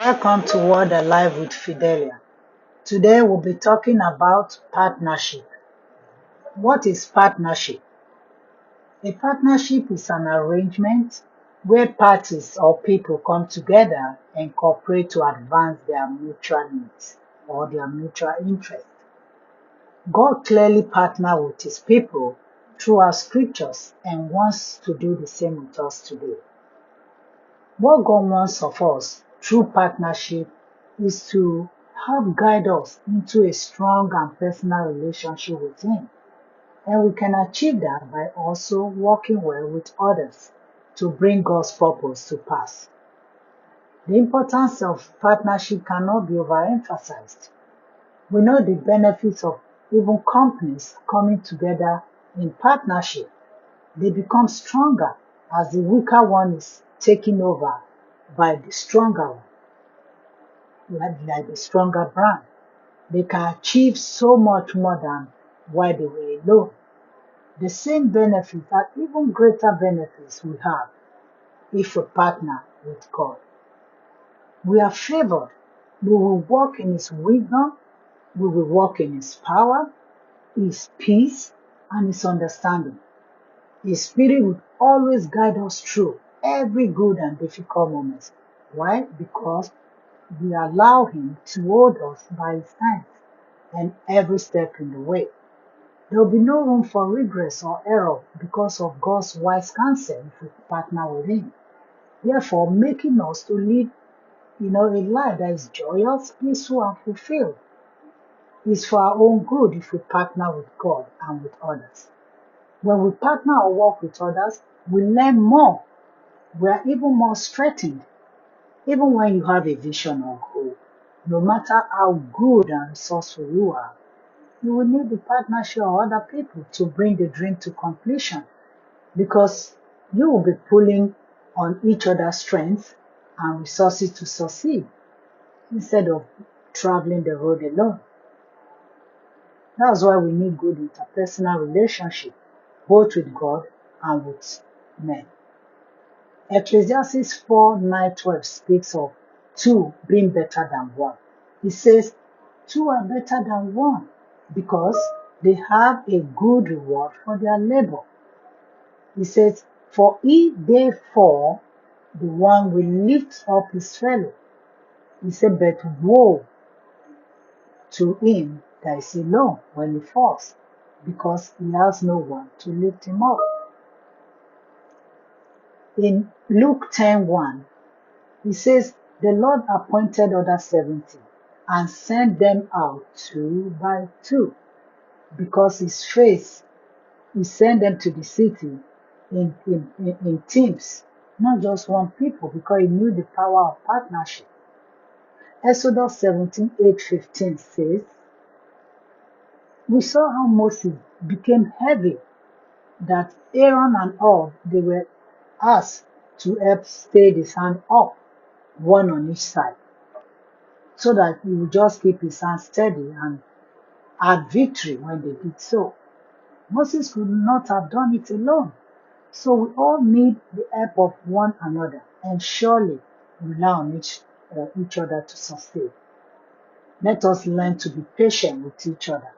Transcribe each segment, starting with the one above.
Welcome to Word Alive with Fidelia. Today we'll be talking about partnership. What is partnership? A partnership is an arrangement where parties or people come together and cooperate to advance their mutual needs or their mutual interests. God clearly partners with his people through our scriptures and wants to do the same with us today. What God wants of us through partnership is to help guide us into a strong and personal relationship with Him. And we can achieve that by also working well with others to bring God's purpose to pass. The importance of partnership cannot be overemphasized. We know the benefits of even companies coming together in partnership. They become stronger as the weaker one is taken over by the stronger one, like the stronger brand. They can achieve so much more than while they were alone. The same benefits and even greater benefits we have if we partner with God. We are favored. We will walk in His wisdom, we will walk in His power, His peace, and His understanding. His Spirit will always guide us through every good and difficult moment. Why? Because we allow Him to hold us by His hand and every step in the way. There will be no room for regress or error because of God's wise counsel if we partner with Him. Therefore, making us to live, a life that is joyous, peaceful, and fulfilled is for our own good if we partner with God and with others. When we partner or work with others, we learn more. We are even more strengthened. Even when you have a vision or goal, no matter how good and resourceful you are, you will need the partnership of other people to bring the dream to completion because you will be pulling on each other's strengths and resources to succeed instead of traveling the road alone. That's why we need good interpersonal relationship, both with God and with men. Ecclesiastes 4:9-12 speaks of two being better than one. It says, two are better than one because they have a good reward for their labor. It says, for if they fall, the one will lift up his fellow. He said, but woe to him that is alone when he falls, because he has no one to lift him up. In Luke 10:1, he says, the Lord appointed other 70 and sent them out 2 by 2 because his face, he sent them to the city in teams, not just one people, because he knew the power of partnership. Exodus 17:8-15 says, we saw how Moses became heavy, that Aaron and all, they were asked to help stay his hand up, one on each side, so that he would just keep his hand steady and had victory when they did so. Moses could not have done it alone. So we all need the help of one another and surely rely on each other to succeed. Let us learn to be patient with each other.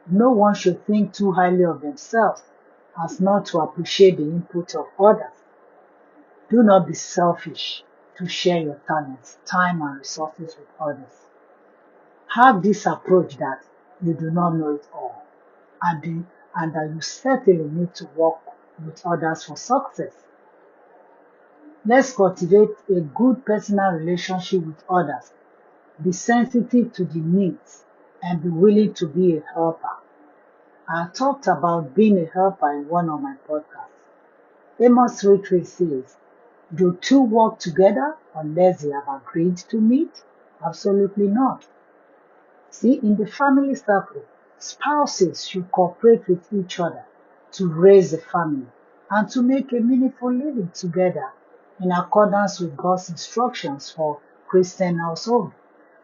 No one should think too highly of themselves as not to appreciate the input of others. Do not be selfish to share your talents, time, and resources with others. Have this approach that you do not know it all and that you certainly need to work with others for success. Let's cultivate a good personal relationship with others. Be sensitive to the needs and be willing to be a helper. I talked about being a helper in one of my podcasts. Amos 3:3 says, do two work together unless they have agreed to meet? Absolutely not. See, in the family circle, spouses should cooperate with each other to raise a family and to make a meaningful living together in accordance with God's instructions for Christian household.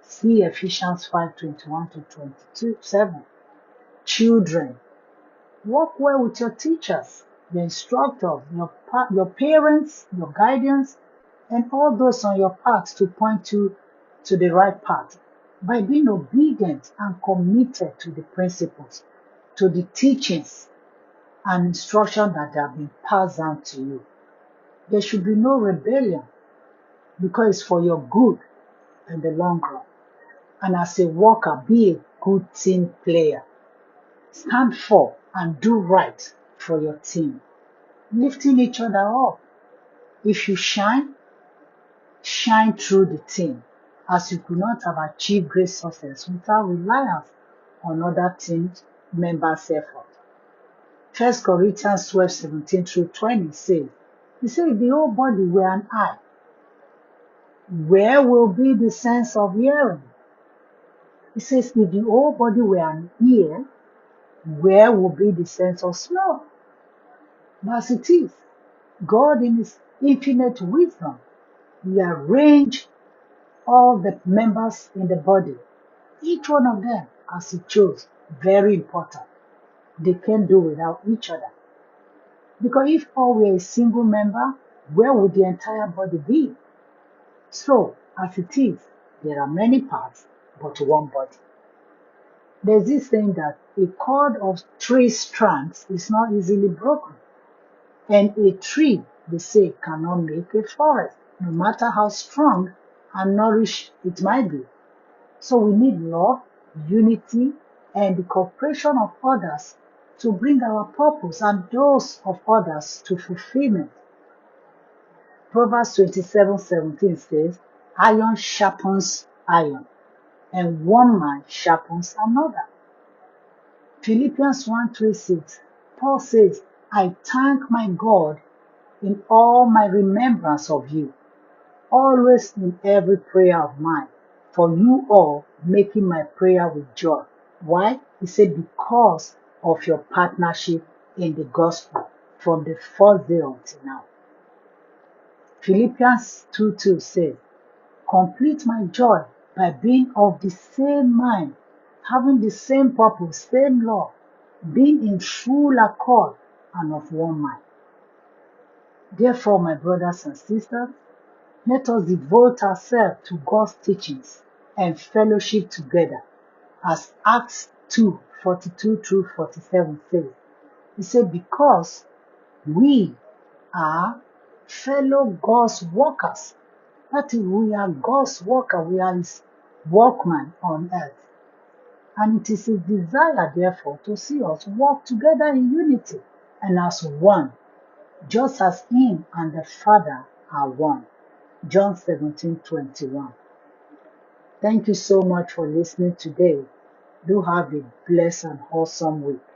See Ephesians 5:21-27. Children, work well with your teachers, your instructors, your parents, your guardians, and all those on your path to point you to the right path by being obedient and committed to the principles, to the teachings and instruction that have been passed down to you. There should be no rebellion because it's for your good in the long run. And as a worker, be a good team player. Stand for and do right for your team, lifting each other up. If you shine, shine through the team, as you could not have achieved great success without reliance on other team members' effort. 1 Corinthians 12:17 through 20 says, he said, if the whole body were an eye, where will be the sense of hearing? He says, if the whole body were an ear, where will be the sense of smell? But as it is, God in his infinite wisdom, he arranged all the members in the body, each one of them as he chose. Very important. They can't do without each other. Because if all were a single member, where would the entire body be? So, as it is, there are many parts, but one body. There's this saying that a cord of 3 strands is not easily broken. And a tree, they say, cannot make a forest, no matter how strong and nourished it might be. So we need love, unity, and the cooperation of others to bring our purpose and those of others to fulfillment. Proverbs 27:17 says, iron sharpens iron, and one man sharpens another. Philippians 1:3-6, Paul says, I thank my God in all my remembrance of you, always in every prayer of mine, for you all making my prayer with joy. Why? He said, because of your partnership in the gospel from the first day until now. Philippians 2:2 says, complete my joy by being of the same mind, having the same purpose, same love, being in full accord and of one mind. Therefore, my brothers and sisters, let us devote ourselves to God's teachings and fellowship together, as Acts 2:42-47 says. He said, because we are fellow God's workers. That is, we are God's worker, we are his workman on earth. And it is his desire, therefore, to see us work together in unity and as one, just as him and the Father are one. John 17:21. Thank you so much for listening today. Do have a blessed and wholesome week.